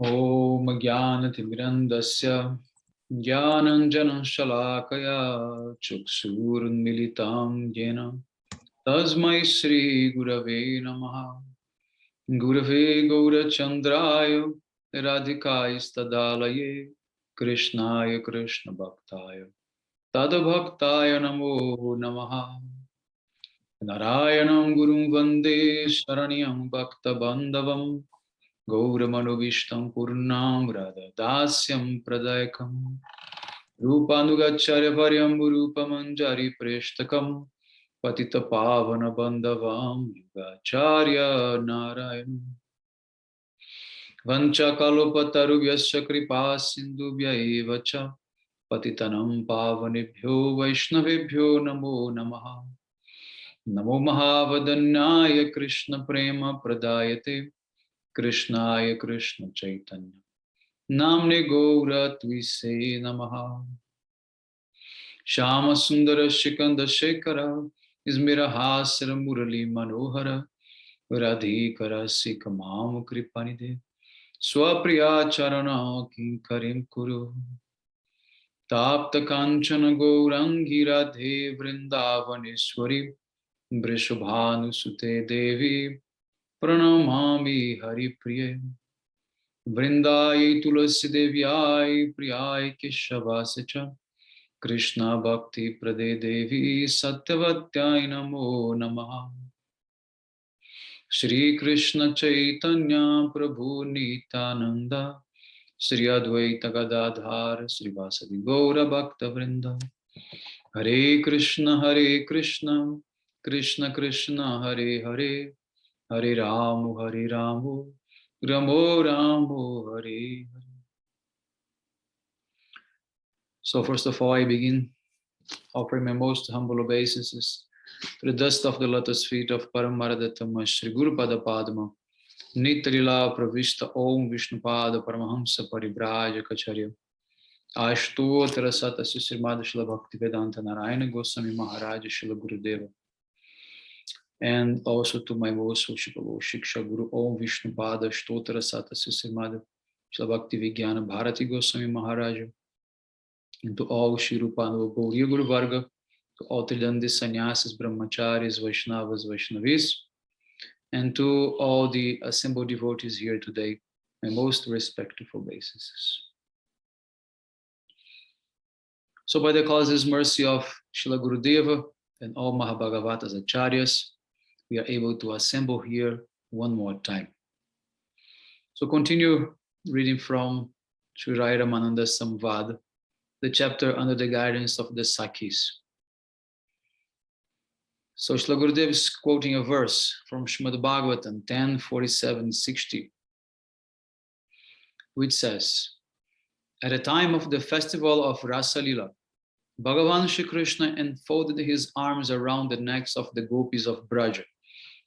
Om Jnanatimidandasya Jnananjana Shalakaya Chuksurunmilitam Jena Tasmai Shri Gurave Namaha Gurave Gaurachandraya Radhikaistadalaye Krishnaya Krishna Bhaktaya Tadabhaktaya Namo Namaha Narayanam Gurum Vande Sharanyam Bhakta Bandhavam Gauramanovistam Purnam Radha Dasyam Pradayakam Rupanugacharya Varyam Rupamanjari Preshtakam Patita Pavana Bandhavam Yugacharya Narayan Vancha Kalopatarubhyasya Kripa Sindhubhya Evacha Patitanam Pavanebhyo Vaishnavebhyo Namo Namaha Namo Mahavadanyaya Krishna Prema Pradayate Krishnaya Krishna Chaitanya Namne Gaura Tvise Namaha Shama Sundara Shikanda Shekara Ismira Hasara Murali Manohara Radhikara Sikamam Kripanide Swapriya Charana Kinkarim Kuru Tapta Kanchana Gaurangi Radhe Vrindavaneshwari Vrishabhanu Sute Devi Pranamami Hari Priye Vrindai Tulasi Devyai Priyai Keshavascha Krishna Bhakti Prade Devi Satyavatyai Namo Namaha Shri Krishna Chaitanya Prabhu Nityananda Shri Advaita Gadadhar Shri Vasadi Gaura Bhakta Vrinda Hare Krishna Krishna Krishna Hare Hare Hare Ramu Ramo Ramo Hare Hare. So first of all, I begin offering my most humble obeisances to the dust of the lotus feet of Paramaradattama Shri Guru Pada Padma Nitrila Pravishta Om Vishnupada Paramahamsa Paribrajacharya Ashtottara Satasya Srimad Shila Bhaktivedanta Narayana Goswami Maharaj Shila Gurudeva, and also to my most worshipable Shiksha Guru Om Vishnupada Ashtottara Satasya Srimad Shila Bhaktivedanta Bharati Goswami Maharaj, and to all Shri Rupanava Gauriya Guru Varga, to all Tridandi Sannyasis, Brahmacharis, Vaishnavas, Vaishnavis, and to all the assembled devotees here today, my most respectful obeisances. So by the causeless mercy of Srila Gurudeva and all Mahabhagavatas Acharyas, we are able to assemble here one more time. So continue reading from Sri Ramananda Samvada, the chapter under the guidance of the Sakhis. So Srila Gurudeva is quoting a verse from Srimad Bhagavatam 10:47-60, which says, at the time of the festival of Rasa Lila, Bhagavan Shri Krishna enfolded his arms around the necks of the gopis of Braja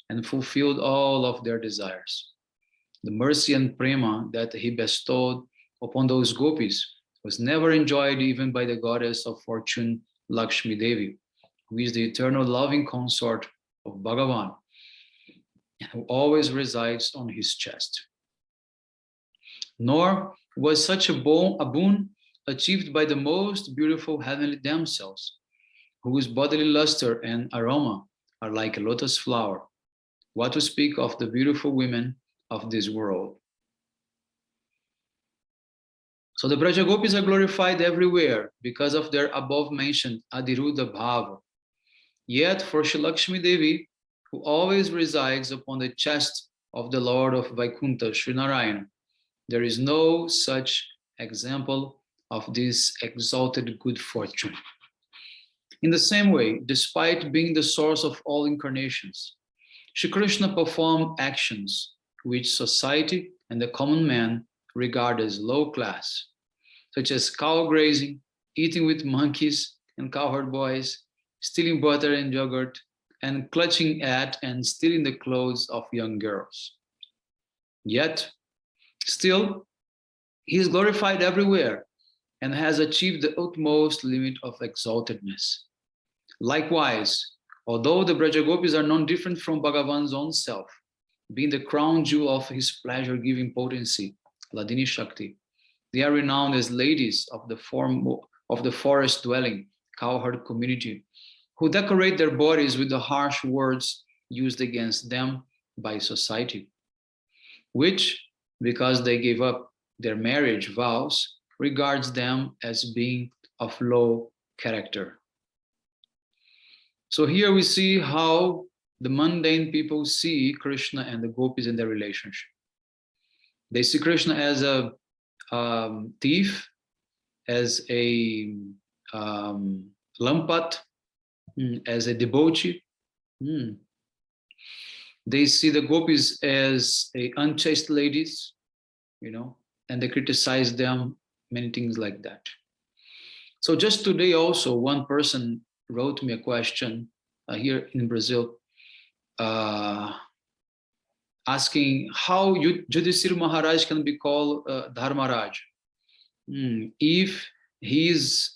and fulfilled all of their desires. The mercy and prema that he bestowed upon those gopis was never enjoyed even by the goddess of fortune, Lakshmi Devi, who is the eternal loving consort of Bhagavan, and who always resides on his chest. Nor was such a boon achieved by the most beautiful heavenly damsels, whose bodily luster and aroma are like a lotus flower, what to speak of the beautiful women of this world. So the Braja Gopis are glorified everywhere because of their above-mentioned Adiruddha Bhava. Yet for Shri Lakshmi Devi, who always resides upon the chest of the Lord of Vaikuntha, Sri Narayana, there is no such example of this exalted good fortune. In the same way, despite being the source of all incarnations, Shri Krishna performed actions which society and the common man regard as low class, such as cow grazing, eating with monkeys and cowherd boys, stealing butter and yogurt, and clutching at and stealing the clothes of young girls. Yet, still, he is glorified everywhere and has achieved the utmost limit of exaltedness. Likewise, although the Braja Gopis are non different from Bhagavan's own self, being the crown jewel of his pleasure-giving potency, Ladini Shakti. They are renowned as ladies of the forest dwelling, cowherd community, who decorate their bodies with the harsh words used against them by society, which, because they gave up their marriage vows, regards them as being of low character. So here we see how the mundane people see Krishna and the gopis in their relationship. They see Krishna as a thief, as a lampat, as a debauchee. They see the gopis as unchaste ladies, and they criticize them, many things like that. So just today also, one person wrote me a question here in Brazil, asking how Yudhishthira Maharaj can be called Dharmaraj. If he's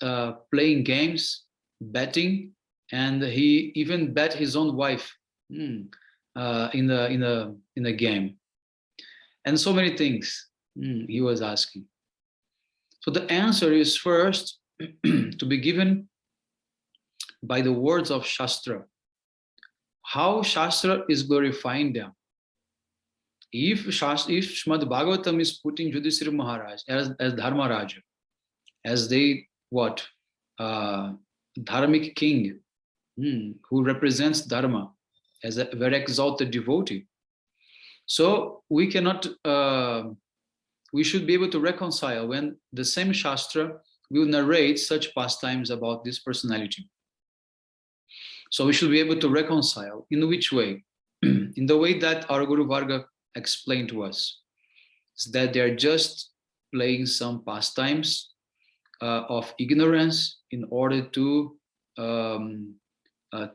playing games, betting, and he even bet his own wife in a game, and so many things he was asking. So the answer is first to be given by the words of Shastra. How Shastra is glorifying them. If Srimad Bhagavatam is putting Yudhishthira Maharaj as Dharmaraja, as Dharmic king, who represents Dharma as a very exalted devotee. So we cannot, we should be able to reconcile when the same Shastra will narrate such pastimes about this personality. So we should be able to reconcile. In which way? In the way that our Guru Varga explained to us, is that they are just playing some pastimes of ignorance in order to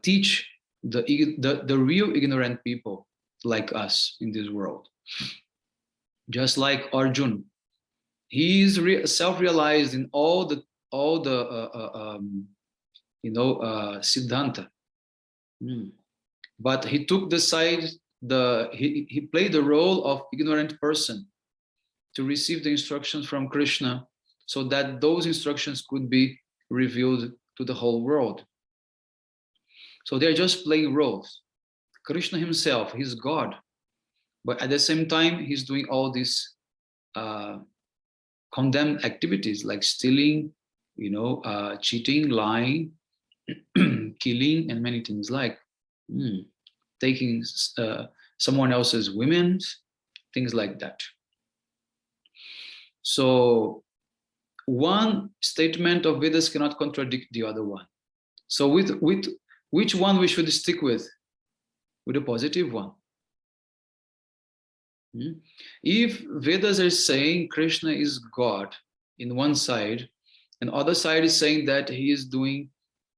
teach the real ignorant people like us in this world. Just like Arjun, he is self-realized in all the Siddhanta, but he took the side. He played the role of ignorant person to receive the instructions from Krishna, so that those instructions could be revealed to the whole world. So they're just playing roles. Krishna himself, he's God, but at the same time, he's doing all these condemned activities like stealing, cheating, lying, killing, and many things like taking someone else's women, things like that. So one statement of Vedas cannot contradict the other one. So with which one we should stick with? With a positive one. If Vedas are saying Krishna is God in one side, and other side is saying that he is doing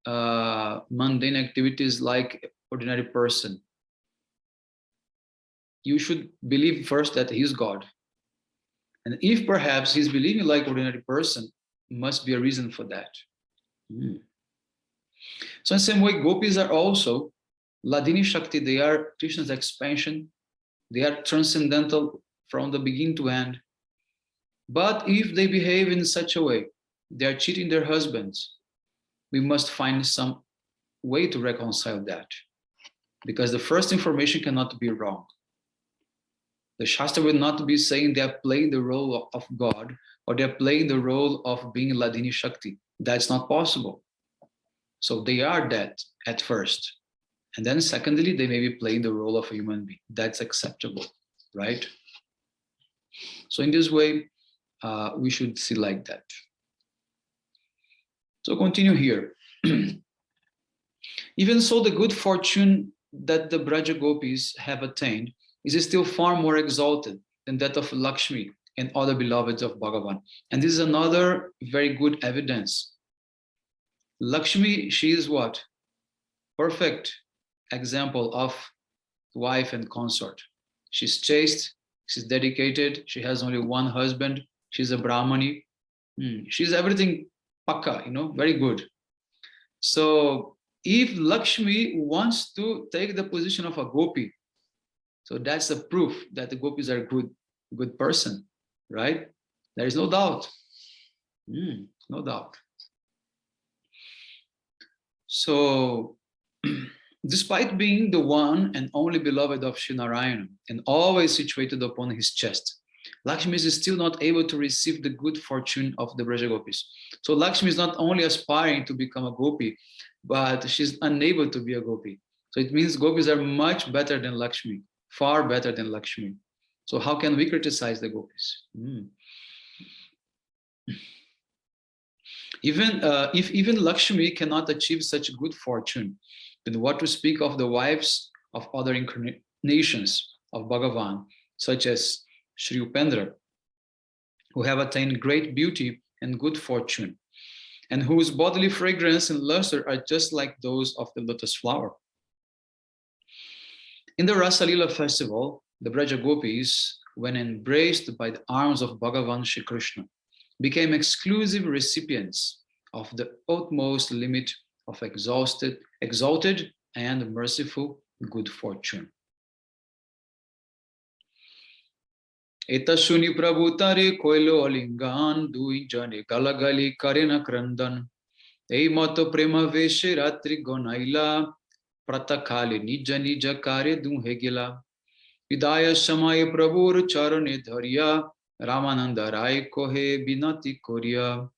mundane activities like ordinary person, you should believe first that he's God. And if perhaps he's believing like ordinary person, must be a reason for that. So in the same way, gopis are also Ladini Shakti. They are Krishna's expansion. They are transcendental from the beginning to end. But if they behave in such a way, they are cheating their husbands, we must find some way to reconcile that. Because the first information cannot be wrong. The Shastra will not be saying they are playing the role of God, or they are playing the role of being Ladini Shakti. That's not possible. So they are that at first. And then secondly, they may be playing the role of a human being. That's acceptable, right? So in this way, we should see like that. So continue here. Even so, the good fortune that the Braja Gopis have attained is still far more exalted than that of Lakshmi and other beloveds of Bhagavan. And this is another very good evidence. Lakshmi, she is what? Perfect example of wife and consort. She's chaste, she's dedicated, she has only one husband, she's a Brahmani. She's everything pakka, very good. So if Lakshmi wants to take the position of a gopi, so that's a proof that the gopis are good person, right? There is no doubt. No doubt. So, despite being the one and only beloved of Sri Narayana and always situated upon his chest, Lakshmi is still not able to receive the good fortune of the Braja Gopis. So Lakshmi is not only aspiring to become a gopi, but she's unable to be a gopi. So it means gopis are much better than Lakshmi, far better than Lakshmi. So how can we criticize the gopis? If even Lakshmi cannot achieve such good fortune, then what to speak of the wives of other incarnations of Bhagavan, such as Sri Upendra, who have attained great beauty and good fortune, and whose bodily fragrance and luster are just like those of the lotus flower. In the Rasa Lila festival, the Braja Gopis, when embraced by the arms of Bhagavan Shri Krishna, became exclusive recipients of the utmost limit of exalted and merciful good fortune. Eta shuni prabhu tare koilo alingan dui jane galagali karena krandan. Ei mato prema veshe ratri gonaila pratakali nija nija kare dun hegila. Vidaya samay prabhur charane dhariya Ramananda rai kohe binati koria.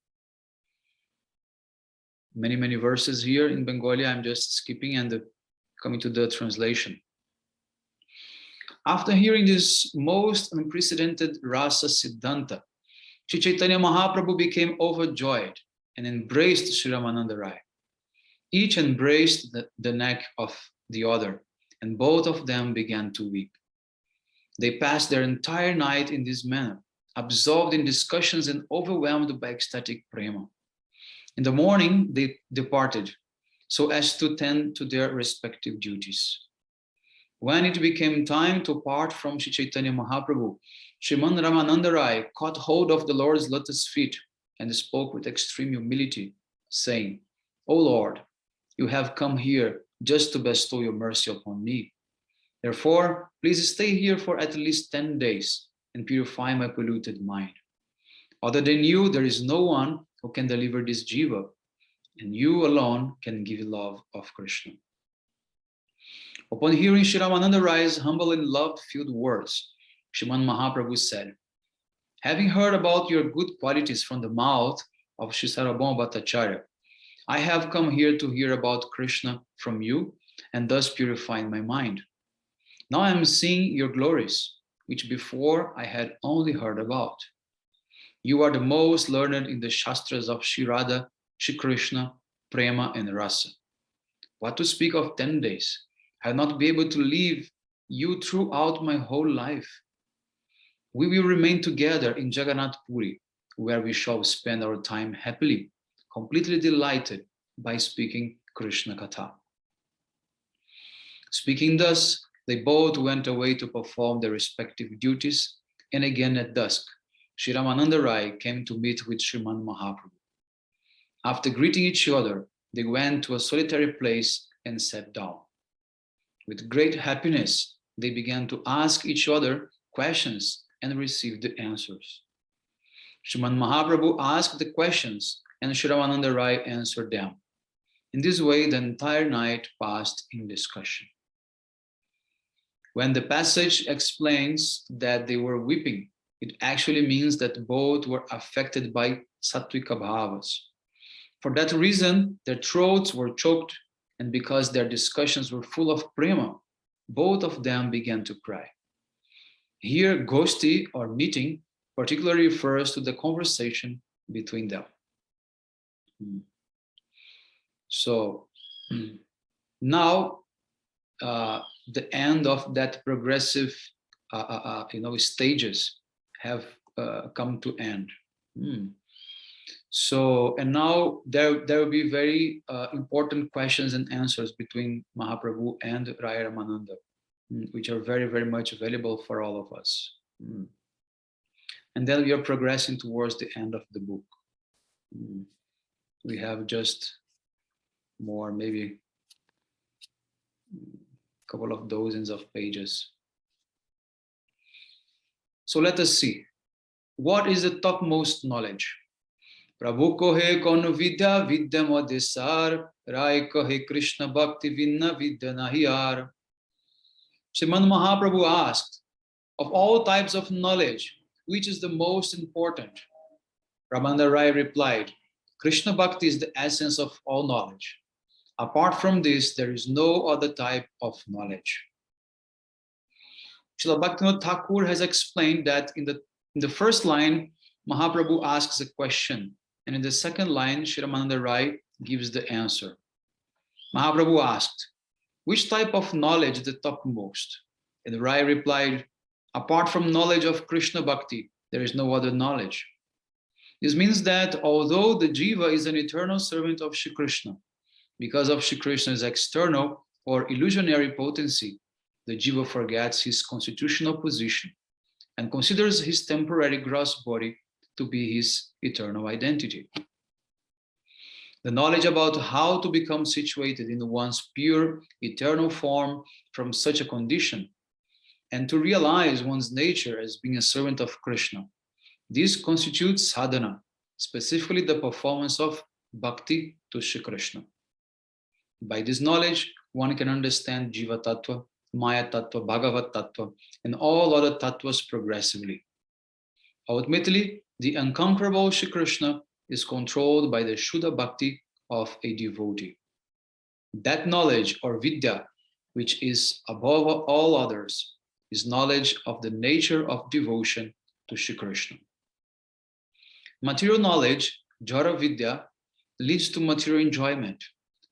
Many verses here in Bengali. I'm just skipping and coming to the translation. After hearing this most unprecedented Rasa Siddhanta, Sri Chaitanya Mahaprabhu became overjoyed and embraced Sri Ramananda Rai. Each embraced the neck of the other, and both of them began to weep. They passed their entire night in this manner, absorbed in discussions and overwhelmed by ecstatic prema. In the morning, they departed so as to tend to their respective duties. When it became time to part from Sri Chaitanya Mahaprabhu, Sriman Ramananda Rai caught hold of the Lord's lotus feet and spoke with extreme humility, saying, "O Lord, you have come here just to bestow your mercy upon me. Therefore, please stay here for at least 10 days and purify my polluted mind. Other than you, there is no one who can deliver this jiva, and you alone can give love of Krishna." Upon hearing Sri Ramananda Rai's humble and love-filled words, Sriman Mahaprabhu said, "Having heard about your good qualities from the mouth of Sri Sarvabhauma Bhattacharya, I have come here to hear about Krishna from you and thus purifying my mind. Now I am seeing your glories, which before I had only heard about. You are the most learned in the Shastras of Sri Radha, Sri Krishna, Prema, and Rasa. What to speak of 10 days? I will not be able to leave you throughout my whole life. We will remain together in Jagannath Puri, where we shall spend our time happily, completely delighted by speaking Krishna Katha." Speaking thus, they both went away to perform their respective duties, and again at dusk, Sri Ramananda Rai came to meet with Sriman Mahaprabhu. After greeting each other, they went to a solitary place and sat down. With great happiness, they began to ask each other questions and received the answers. Sriman Mahaprabhu asked the questions and Sri Ramananda Rai answered them. In this way, the entire night passed in discussion. When the passage explains that they were weeping, it actually means that both were affected by sattvika bhavas. For that reason, their throats were choked, and because their discussions were full of prema, both of them began to cry. Here, gosti or meeting particularly refers to the conversation between them. So now the end of that progressive stages have come to end. So, and now there will be very important questions and answers between Mahaprabhu and Raya Ramananda, which are very much available for all of us. And then we are progressing towards the end of the book. We have just more, maybe a couple of dozens of pages. So let us see. What is the topmost knowledge? Prabhu kohe kon vidya vidya modesar, Rai kohe Krishna bhakti vinna vidya nahiyar. Srimad Mahaprabhu asked, of all types of knowledge, which is the most important? Ramananda Rai replied, Krishna bhakti is the essence of all knowledge. Apart from this, there is no other type of knowledge. Srila Bhaktivinoda Thakur has explained that in the first line, Mahaprabhu asks a question, and in the second line, Sri Ramananda Rai gives the answer. Mahaprabhu asked, which type of knowledge is the topmost? And Rai replied, apart from knowledge of Krishna Bhakti, there is no other knowledge. This means that although the Jiva is an eternal servant of Shri Krishna, because of Shri Krishna's external or illusionary potency, the Jiva forgets his constitutional position and considers his temporary gross body to be his eternal identity. The knowledge about how to become situated in one's pure, eternal form from such a condition, and to realize one's nature as being a servant of Krishna, this constitutes sadhana, specifically the performance of bhakti to Shri Krishna. By this knowledge, one can understand Jiva Tattva, Maya Tattva, Bhagavat Tattva, and all other Tattvas progressively. Ultimately, the unconquerable Shri Krishna is controlled by the Shuddha Bhakti of a devotee. That knowledge, or Vidya, which is above all others, is knowledge of the nature of devotion to Shri Krishna. Material knowledge, Jara Vidya, leads to material enjoyment,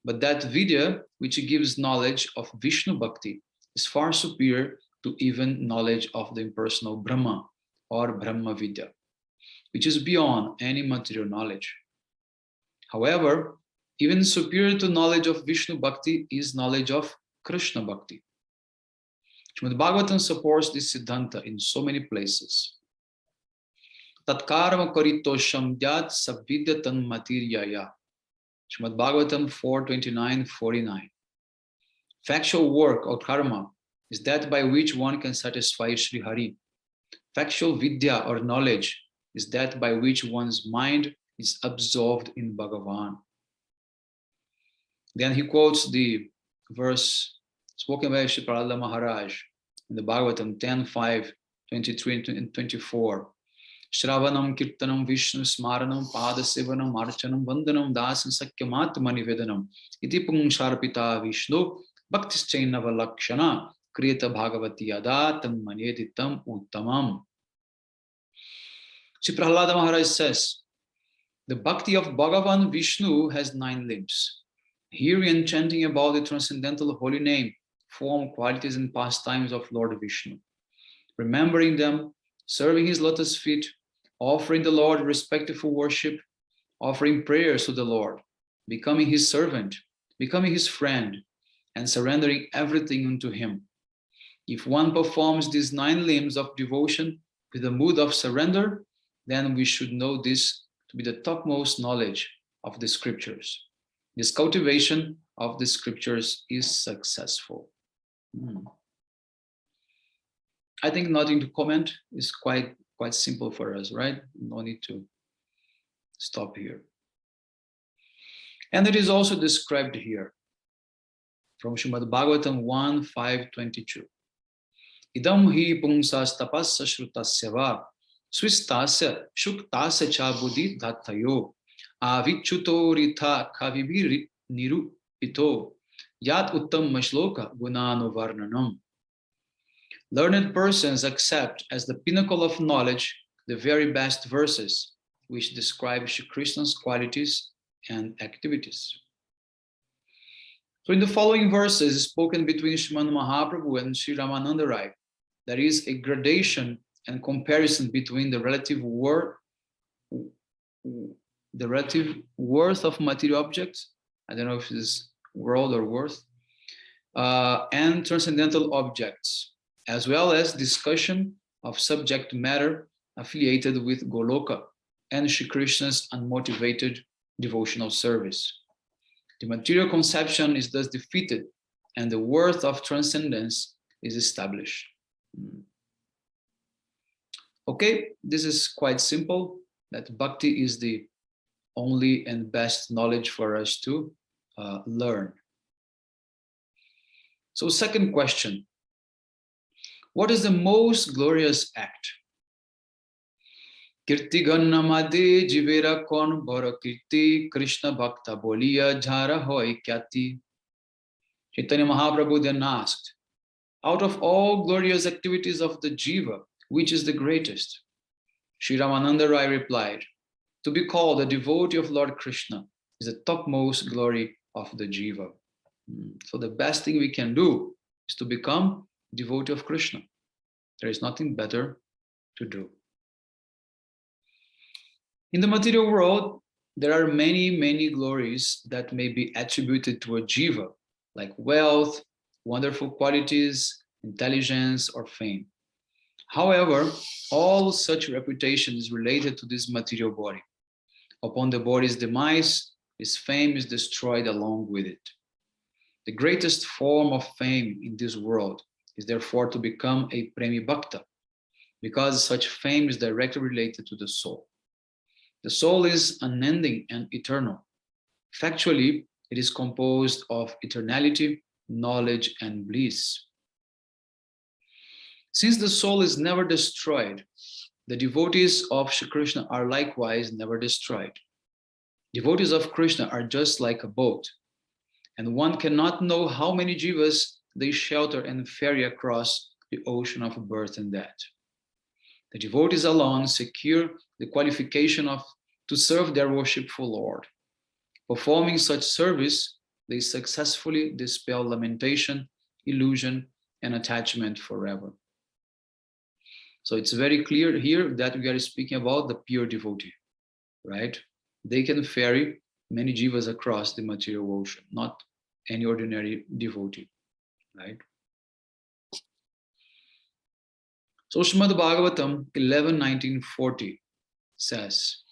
but that Vidya, which gives knowledge of Vishnu Bhakti, is far superior to even knowledge of the impersonal Brahma, or Brahma Vidya, which is beyond any material knowledge. However, even superior to knowledge of Vishnu Bhakti is knowledge of Krishna Bhakti. Srimad Bhagavatam supports this Siddhanta in so many places. Tat karma karitosham dyat sabvidyatan materiyaya. Srimad Bhagavatam 4:29-49. Factual work or karma is that by which one can satisfy Sri Hari. Factual vidya or knowledge is that by which one's mind is absorbed in Bhagavan. Then he quotes the verse spoken by Sri Prahlada Maharaj in the Bhagavatam 10:5-23 and 24. Shravanam kirtanam Vishnu smaranam padasevanam archanam vandanam dasam sakyamatma nivedanam iti pungsharpita Vishnu bhaktischainava lakshana kriyata bhagavati yada tanmaneditam uttamam. Sri Prahlada Maharaj says, the bhakti of Bhagavan Vishnu has 9 limbs. Hearing and chanting about the transcendental holy name, form, qualities, and pastimes of Lord Vishnu. Remembering them, serving his lotus feet, offering the Lord respectful worship, offering prayers to the Lord, becoming his servant, becoming his friend, and surrendering everything unto him. If one performs these 9 limbs of devotion with a mood of surrender, then we should know this to be the topmost knowledge of the scriptures. This cultivation of the scriptures is successful. I think nothing to comment is quite simple for us, right? No need to stop here. And it is also described here from Srimad Bhagavatam 1:5-22. Idam hi pungsas tapasya shrutasya va swistasya shuktasya cha buddhi dhatayo avichuto rita kavibir nirupito yat uttam mashloka gunano varnanam. Learned persons accept as the pinnacle of knowledge the very best verses which describe Shri Krishna's qualities and activities. So in the following verses spoken between Srimad Mahaprabhu and Sri Ramananda Rai, there is a gradation and comparison between the relative worth of material objects. I don't know if it's world or worth, and transcendental objects, as well as discussion of subject matter affiliated with Goloka and Shri Krishna's unmotivated devotional service. The material conception is thus defeated and the worth of transcendence is established. Okay, this is quite simple, that bhakti is the only and best knowledge for us to learn. So second question, what is the most glorious act? Kirti Gannamade Jivera Kon Bhara Kirti Krishna Bhakta Boliya Jhara Hoy Kyati. Chaitanya Mahaprabhu then asked, out of all glorious activities of the jiva, which is the greatest? Sri Ramananda Rai replied, to be called a devotee of Lord Krishna is the topmost glory of the jiva. So the best thing we can do is to become devotee of Krishna. There is nothing better to do. In the material world, there are many, many glories that may be attributed to a jiva, like wealth, wonderful qualities, intelligence, or fame. However, all such reputation is related to this material body. Upon the body's demise, its fame is destroyed along with it. The greatest form of fame in this world is therefore to become a Premi Bhakta, because such fame is directly related to the soul. The soul is unending and eternal. Factually, it is composed of eternality, knowledge, and bliss. Since the soul is never destroyed, the devotees of Shri Krishna are likewise never destroyed. Devotees of Krishna are just like a boat, and one cannot know how many jivas they shelter and ferry across the ocean of birth and death. The devotees alone secure the qualification to serve their worshipful Lord. Performing such service, they successfully dispel lamentation, illusion, and attachment forever. So it's very clear here that we are speaking about the pure devotee, right? They can ferry many jivas across the material ocean, not any ordinary devotee, right? So Srimad Bhagavatam 11:19-40 says,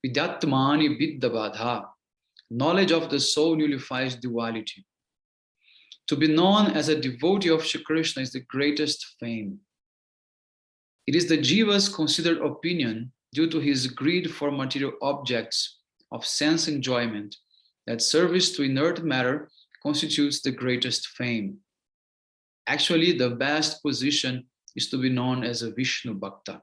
Vidyatmani vidyabadha, knowledge of the soul nullifies duality. To be known as a devotee of Shri Krishna is the greatest fame. It is the jiva's considered opinion, due to his greed for material objects of sense enjoyment, that service to inert matter constitutes the greatest fame. Actually, the best position is to be known as a Vishnu Bhakta,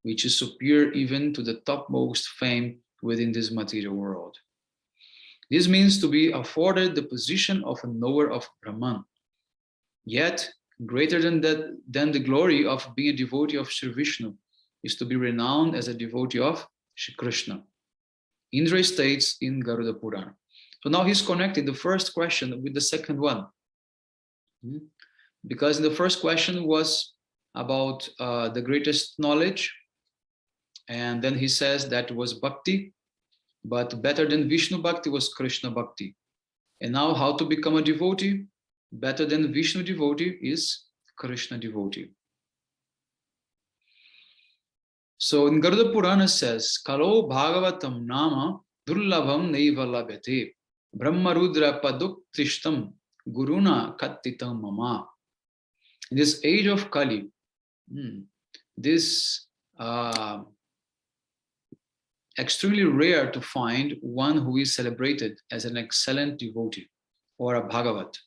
which is superior even to the topmost fame within this material world. This means to be afforded the position of a knower of Brahman. Yet, greater than the glory of being a devotee of Sri Vishnu is to be renowned as a devotee of Sri Krishna. Indra states in Garuda Purana. So now he's connecting the first question with the second one. Because the first question was about the greatest knowledge, and then he says that was bhakti, but better than Vishnu Bhakti was Krishna Bhakti. And now how to become a devotee? Better than Vishnu devotee is Krishna devotee. So in Garuda Purana says, Kalo Bhagavatam Nama Durlabham Neiva Labhyate Brahma Rudra Paduktishtam Guruna Kattitam Mama. In this age of Kali, this extremely rare to find one who is celebrated as an excellent devotee or a Bhagavat.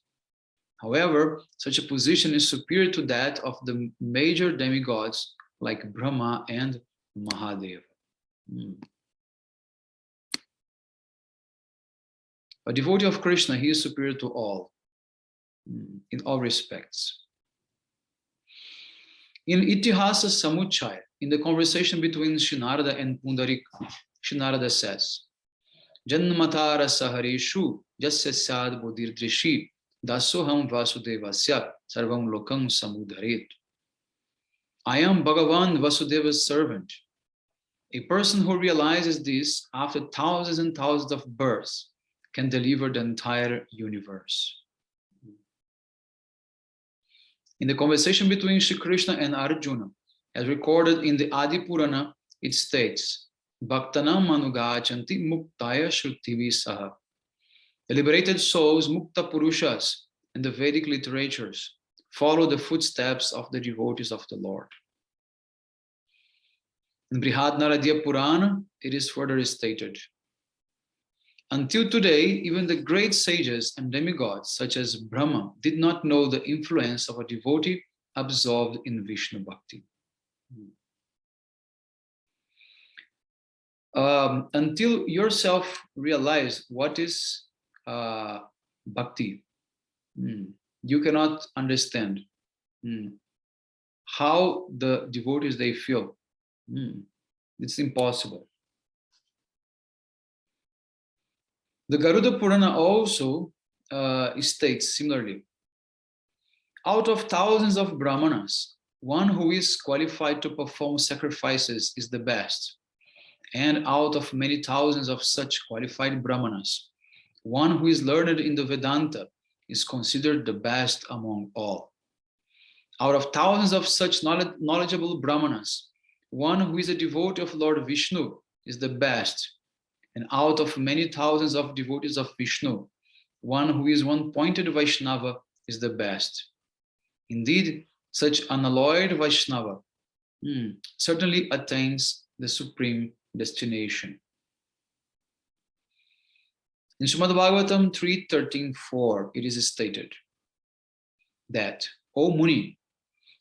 However, such a position is superior to that of the major demigods like Brahma and Mahadeva. A devotee of Krishna, he is superior to all, in all respects. In Itihasa Samuchaya, in the conversation between Shri Narada and Pundarika, Shri Narada says, Janmatara Sahareshu Jasya Sad Bodhirdrishi Dasoham Vasudevasya Sarvam Lokam Samudharet. I am Bhagavan Vasudeva's servant. A person who realizes this after thousands and thousands of births can deliver the entire universe. In the conversation between Shri Krishna and Arjuna, as recorded in the Adi Purana, it states, Bhaktanam manugachanti muktaya shrutivi saha. The liberated souls, Mukta Purushas, and the Vedic literatures follow the footsteps of the devotees of the Lord. In Brihad Naradiya Purana, it is further stated. Until today, even the great sages and demigods, such as Brahma, did not know the influence of a devotee absorbed in Vishnu Bhakti. Until yourself realize what is Bhakti, you cannot understand how the devotees they feel. It's impossible. The Garuda Purana also states similarly. Out of thousands of Brahmanas, one who is qualified to perform sacrifices is the best. And out of many thousands of such qualified Brahmanas, one who is learned in the Vedanta is considered the best among all. Out of thousands of such knowledgeable Brahmanas, one who is a devotee of Lord Vishnu is the best. And out of many thousands of devotees of Vishnu, one who is one-pointed Vaishnava is the best. Indeed, such unalloyed Vaishnava certainly attains the supreme destination. In Srimad Bhagavatam 3.13.4, it is stated that, O Muni,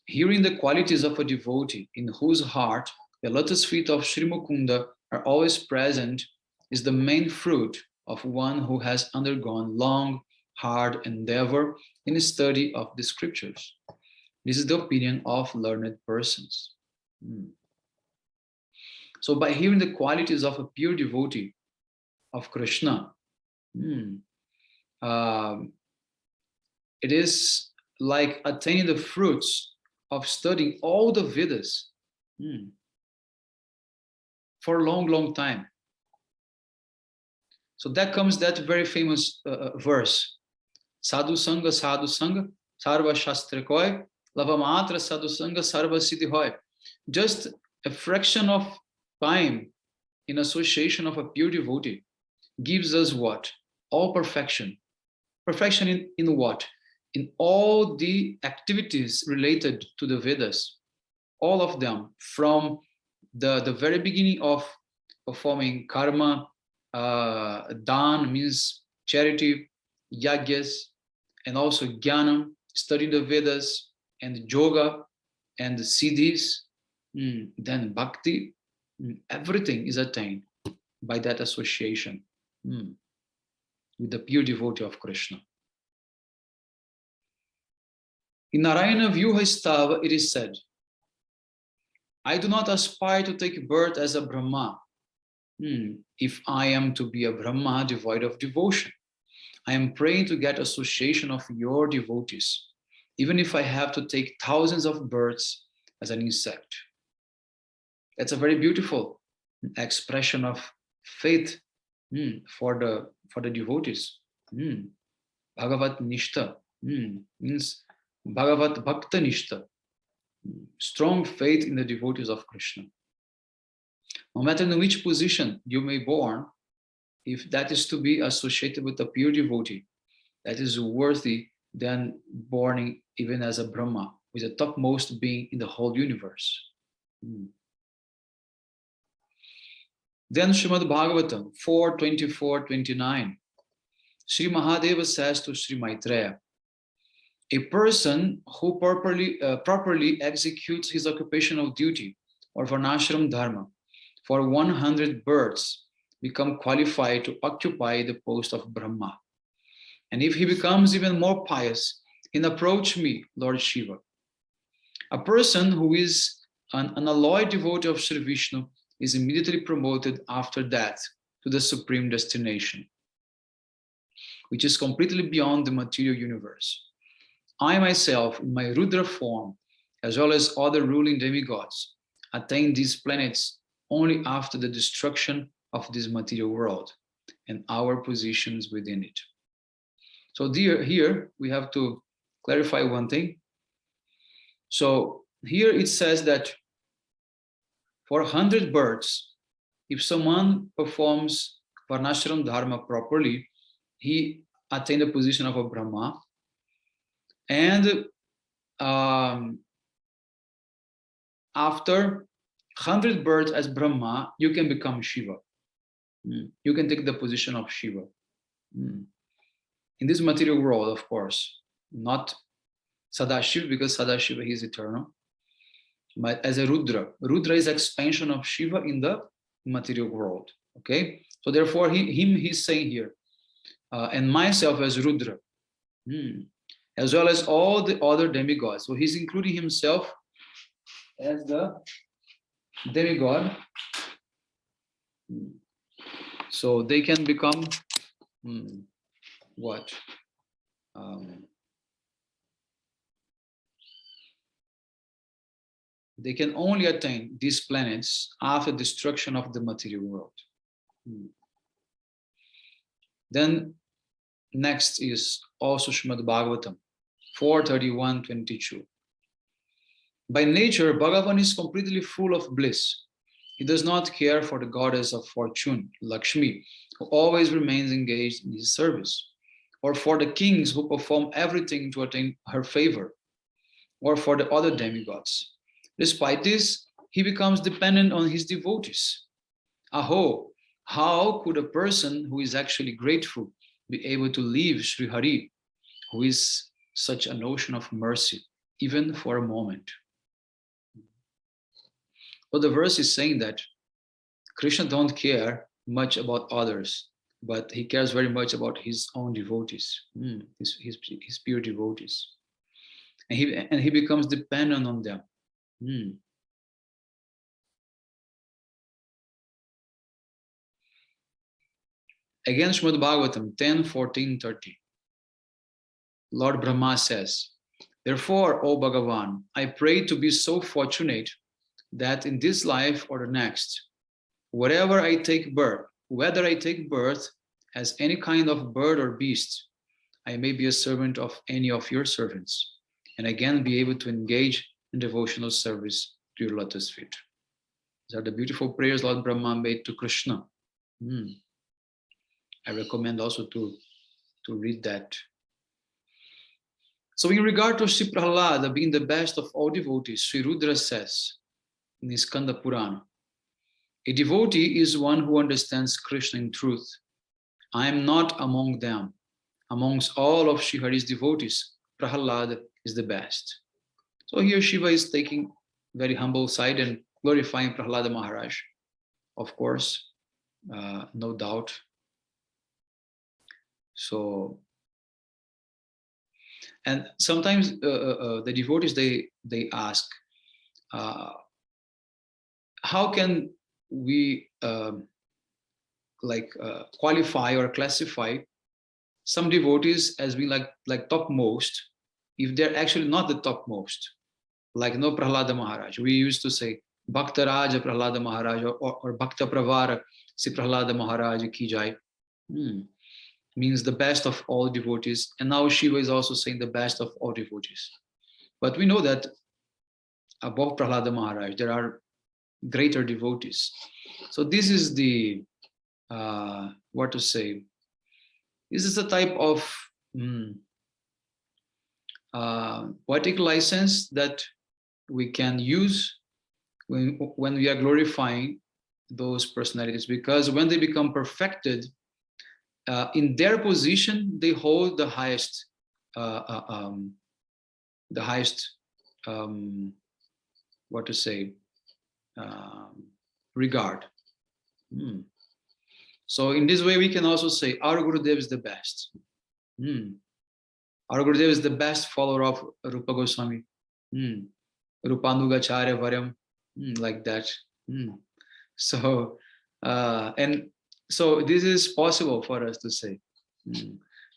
hearing the qualities of a devotee in whose heart the lotus feet of Sri Mukunda are always present is the main fruit of one who has undergone long, hard endeavor in the study of the scriptures. This is the opinion of learned persons. So by hearing the qualities of a pure devotee of Krishna, it is like attaining the fruits of studying all the Vedas for a long, long time. So that comes that very famous verse, Sadhu Sangha, Sarva Shastra Koi, Lavamatra Sadhu Sangha, Sarva Siddhi Hoy. Just a fraction of time in association of a pure devotee gives us what? All perfection. Perfection in what? In all the activities related to the Vedas. All of them, from the very beginning of performing karma, dan means charity, yagyas, and also jnana, studying the Vedas, and yoga, and the siddhis, then bhakti, everything is attained by that association with the pure devotee of Krishna. In Narayana Vyuhastava, it is said, I do not aspire to take birth as a Brahma. If I am to be a Brahma devoid of devotion, I am praying to get association of your devotees, even if I have to take thousands of births as an insect. That's a very beautiful expression of faith for the devotees. Bhagavat Nishta means Bhagavat Bhakta Nishta, strong faith in the devotees of Krishna. No matter in which position you may be born, if that is to be associated with a pure devotee, that is worthy than born even as a Brahma, with the topmost being in the whole universe. Then Srimad Bhagavatam 4.24-29, Sri Mahadeva says to Sri Maitreya, a person who properly executes his occupational duty or varnashram dharma for 100 births become qualified to occupy the post of Brahma. And if he becomes even more pious, then approach me, Lord Shiva. A person who is an unalloyed devotee of Sri Vishnu is immediately promoted after that to the supreme destination, which is completely beyond the material universe. I myself, in my Rudra form, as well as other ruling demigods, attain these planets only after the destruction of this material world and our positions within it. So here we have to clarify one thing. So here it says that for 100 births, if someone performs varnashram dharma properly, he attained the position of a Brahma. And after 100 births as Brahma, you can become Shiva. You can take the position of Shiva. In this material world, of course, not Sadashiva, because Sadashiva is eternal, but as a Rudra. Rudra is expansion of Shiva in the material world. Okay, so therefore he's saying here, and myself as Rudra, as well as all the other demigods. So he's including himself as the demigod. So they can become what? They can only attain these planets after destruction of the material world. Then next is also Srimad Bhagavatam 4:31-22. By nature, Bhagavan is completely full of bliss. He does not care for the goddess of fortune, Lakshmi, who always remains engaged in his service, or for the kings who perform everything to attain her favor, or for the other demigods. Despite this, he becomes dependent on his devotees. Aho, how could a person who is actually grateful be able to leave Sri Hari, who is such an ocean of mercy, even for a moment? So the verse is saying that Krishna don't care much about others, but he cares very much about his own devotees, his pure devotees. And he becomes dependent on them. Again, Srimad Bhagavatam 10:14-30. Lord Brahma says, therefore, O Bhagavan, I pray to be so fortunate that in this life or the next, wherever I take birth, whether I take birth as any kind of bird or beast, I may be a servant of any of your servants, and again be able to engage in devotional service to your lotus feet. These are the beautiful prayers Lord Brahma made to Krishna. I recommend also to read that. So in regard to Sri Prahlada being the best of all devotees, Sri Rudra says in his Skanda Purana, a devotee is one who understands Krishna in truth. I am not among them. Amongst all of Sri Hari's devotees, Prahlada is the best. So here Shiva is taking very humble side and glorifying Prahlada Maharaj, of course, no doubt. So, and sometimes the devotees, they ask, how can we qualify or classify some devotees as being like topmost, if they're actually not the topmost, like no Prahlada Maharaj. We used to say Bhakta Raja Prahlada Maharaj or Bhakta Pravara Si Prahlada Maharaj Ki Jai. Means the best of all devotees. And now Shiva is also saying the best of all devotees. But we know that above Prahlada Maharaj, there are greater devotees. So this is the, what to say, this is a type of poetic license that we can use when we are glorifying those personalities, because when they become perfected, in their position, they hold the highest, what to say, regard. So in this way, we can also say our Gurudev is the best. Our Gurudev is the best follower of Rupa Goswami. Rupanugacharya Varyam, like that. So, and so this is possible for us to say,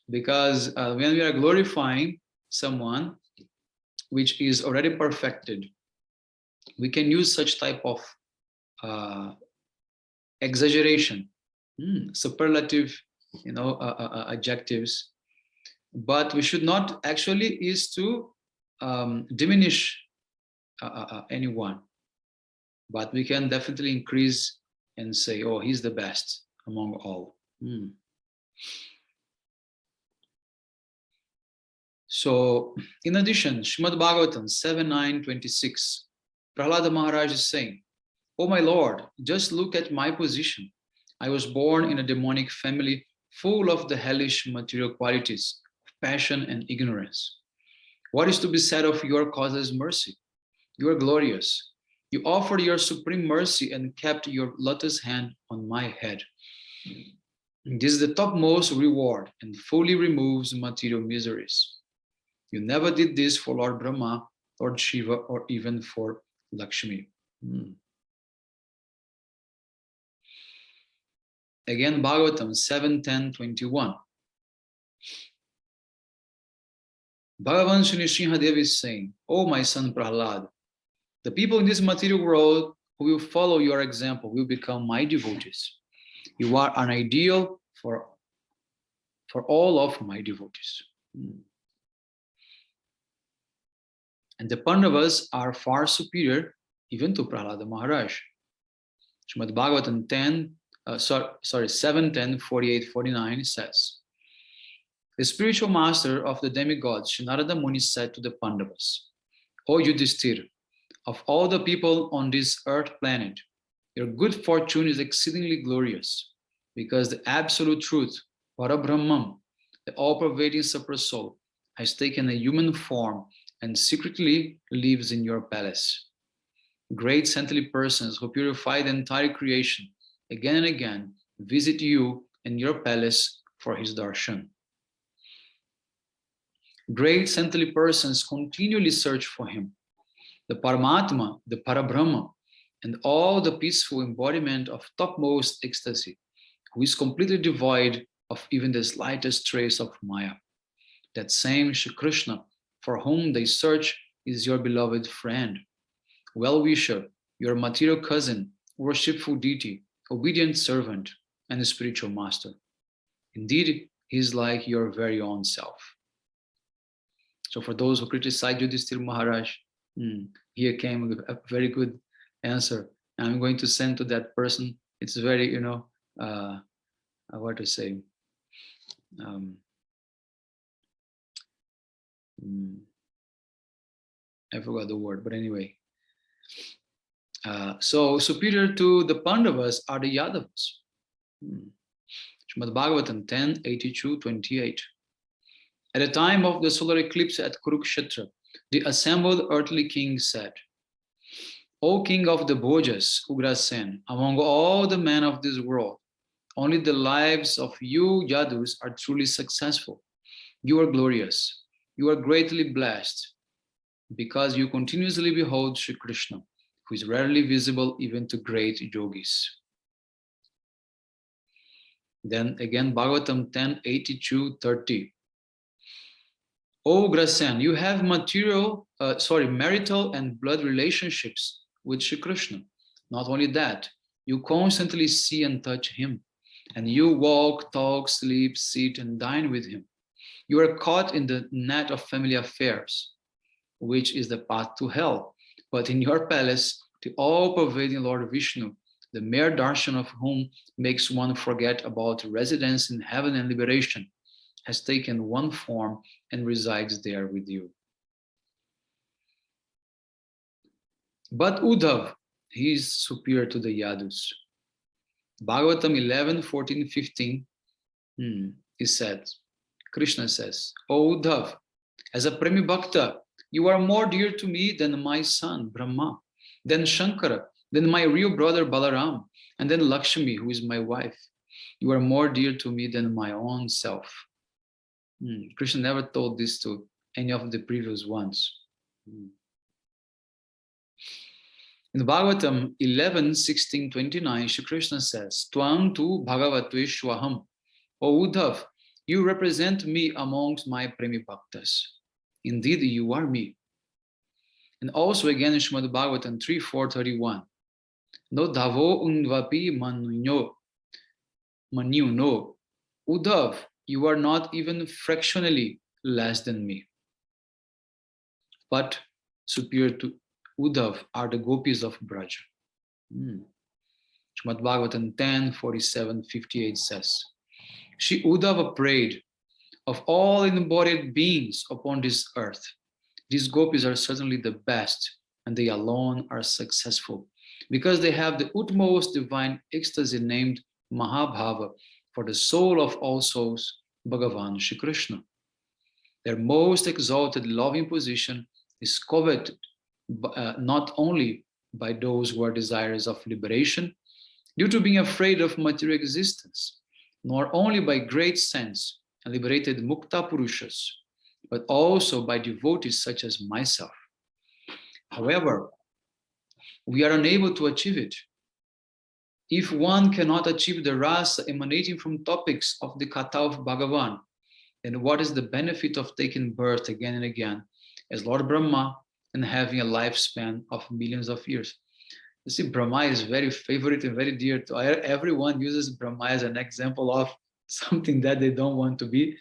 because when we are glorifying someone which is already perfected, we can use such type of exaggeration, superlative, adjectives, but we should not actually is to diminish anyone, but we can definitely increase and say, oh, he's the best among all. So in addition, Srimad Bhagavatam 7:9-26, Prahlada Maharaj is saying, Oh my Lord, just look at my position. I was born in a demonic family full of the hellish material qualities, passion and ignorance. What is to be said of your causeless mercy? You are glorious. You offered your supreme mercy and kept your lotus hand on my head. This is the topmost reward and fully removes material miseries. You never did this for Lord Brahma, Lord Shiva, or even for Lakshmi. Again, Bhagavatam 7:10-21. Bhagavan Sri Nrsimhadev is saying, "Oh, my son Prahlad, the people in this material world who will follow your example will become my devotees. You are an ideal for all of my devotees." And the Pandavas are far superior even to Prahlada Maharaj. Srimad Bhagavatam 7:10-48-49 says, the spiritual master of the demigods, Narada Muni, said to the Pandavas, O Yudhishthira, of all the people on this earth planet, your good fortune is exceedingly glorious, because the absolute truth, Parabrahman, the all-pervading super soul, has taken a human form and secretly lives in your palace. Great saintly persons who purify the entire creation again and again visit you in your palace for his darshan. Great saintly persons continually search for him. The Paramatma, the Parabrahma, and all the peaceful embodiment of topmost ecstasy, who is completely devoid of even the slightest trace of Maya. That same Shri Krishna, for whom they search, is your beloved friend, well-wisher, your material cousin, worshipful deity, obedient servant, and spiritual master. Indeed, he is like your very own self. So for those who criticize Yudhishthira Maharaj, here came a very good answer. And I'm going to send to that person. It's very, what to say? I forgot the word, but anyway. So superior to the Pandavas are the Yadavas. Srimad Bhagavatam 10:82-28. At the time of the solar eclipse at Kurukshetra, the assembled earthly king said, O king of the Bhojas, Ugrasen, among all the men of this world, only the lives of you Yadus are truly successful. You are glorious. You are greatly blessed because you continuously behold Shri Krishna, who is rarely visible even to great yogis. Then again, Bhagavatam 10:82-30. O Grasen, you have marital and blood relationships with Shri Krishna. Not only that, you constantly see and touch him, and you walk, talk, sleep, sit, and dine with him. You are caught in the net of family affairs, which is the path to hell. But in your palace, the all-pervading Lord Vishnu, the mere darshan of whom makes one forget about residence in heaven and liberation, has taken one form and resides there with you. But Uddhav, he is superior to the Yadus. Bhagavatam 11:14-15, he said, Krishna says, O Uddhav, as a Premi Bhakta, you are more dear to me than my son Brahma, than Shankara, than my real brother Balaram, and then Lakshmi, who is my wife. You are more dear to me than my own self. Krishna never told this to any of the previous ones. In Bhagavatam 11:16-29, Shri Krishna says, Tvam tu bhagavateshwaham. O Uddhav, you represent me amongst my Premi Bhaktas. Indeed, you are me. And also again in Srimad Bhagavatam 3:4-31, No dhavo undvapi manyo no. Uddhav, you are not even fractionally less than me. But superior to Uddhav are the gopis of Braja. Srimad Bhagavatam 10:47-58 says, Shri Uddhava prayed, of all embodied beings upon this earth, these gopis are certainly the best, and they alone are successful. because they have the utmost divine ecstasy named Mahabhava for the soul of all souls, Bhagavan Shri Krishna. Their most exalted loving position is coveted not only by those who are desirous of liberation due to being afraid of material existence, nor only by great saints and liberated Mukta Purushas, but also by devotees such as myself. However, we are unable to achieve it. If one cannot achieve the rasa emanating from topics of the Katha of Bhagavan, then what is the benefit of taking birth again and again as Lord Brahma and having a lifespan of millions of years? You see, Brahma is very favorite and very dear to everyone. Uses Brahma as an example of something that they don't want to be.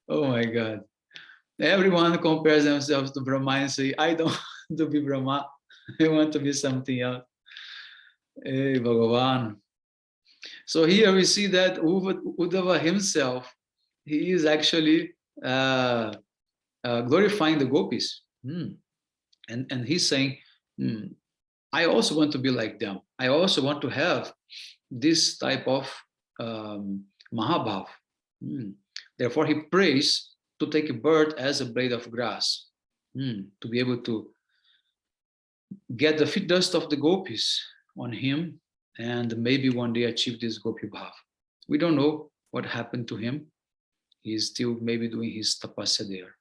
Oh my God. Everyone compares themselves to Brahma and say, I don't want to be Brahma. I want to be something else. Hey, Bhagavan. So here we see that Uddhava himself, he is actually glorifying the gopis. And he's saying, I also want to be like them. I also want to have this type of Mahabhav. Therefore, he prays to take a birth as a blade of grass, to be able to get the feet dust of the gopis on him and maybe one day achieve this Gopi Bhav. We don't know what happened to him. He's still maybe doing his tapasya there.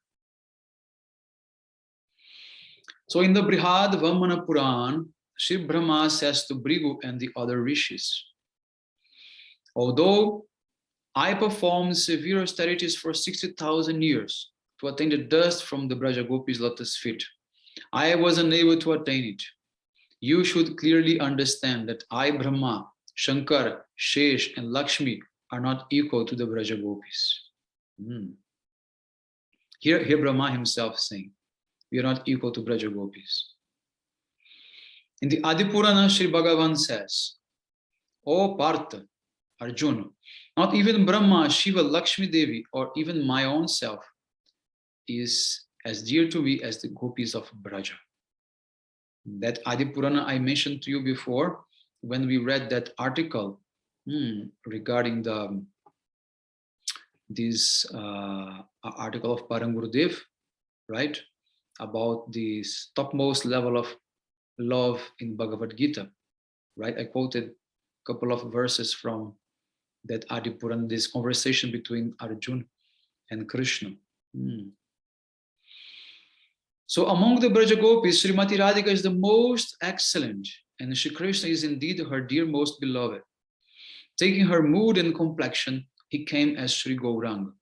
So in the Brihad Vamana Puran, Shri Brahma says to Bhrigu and the other rishis, although I performed severe austerities for 60,000 years to attain the dust from the Braja Gopis' lotus feet, I was unable to attain it. You should clearly understand that I, Brahma, Shankar, Shesh, and Lakshmi are not equal to the Braja Gopis. Here Brahma himself saying, we are not equal to Braja Gopis. In the Adi Purana, Sri Bhagavan says, O Partha, Arjuna, not even Brahma, Shiva, Lakshmi Devi, or even my own self is as dear to me as the gopis of Braja. That Adi Purana I mentioned to you before when we read that article regarding this article of Parang Gurudev, right? About this topmost level of love in Bhagavad Gita, right? I quoted a couple of verses from that Adi Purana, this conversation between Arjuna and Krishna. So among the Braja Gopis, Srimati Radhika is the most excellent, and Shri Krishna is indeed her dear most beloved. Taking her mood and complexion, he came as Sri Gauranga,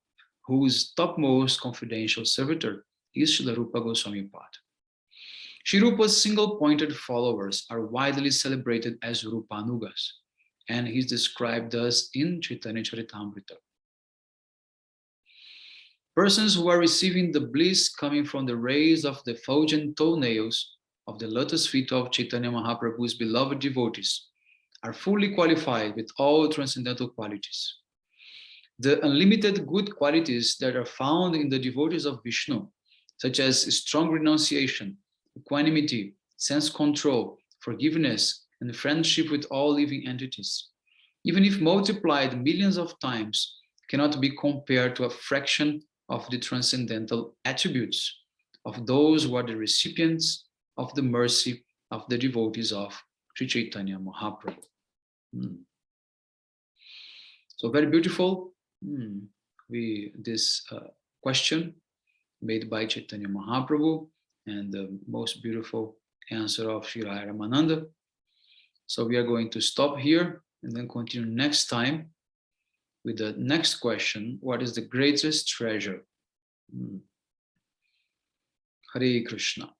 whose topmost confidential servitor is Srila Rupa Goswami Pad. Shri Rupa's single-pointed followers are widely celebrated as Rupanugas, and he's described thus in Chaitanya Charitamrita. Persons who are receiving the bliss coming from the rays of the effulgent toenails of the lotus feet of Chaitanya Mahaprabhu's beloved devotees are fully qualified with all transcendental qualities. The unlimited good qualities that are found in the devotees of Vishnu, such as strong renunciation, equanimity, sense control, forgiveness, and friendship with all living entities, even if multiplied millions of times, cannot be compared to a fraction of the transcendental attributes of those who are the recipients of the mercy of the devotees of Sri Chaitanya Mahaprabhu. So very beautiful. This question made by Chaitanya Mahaprabhu and the most beautiful answer of Sri Ramananda. So we are going to stop here and then continue next time with the next question. What is the greatest treasure? Hare Krishna.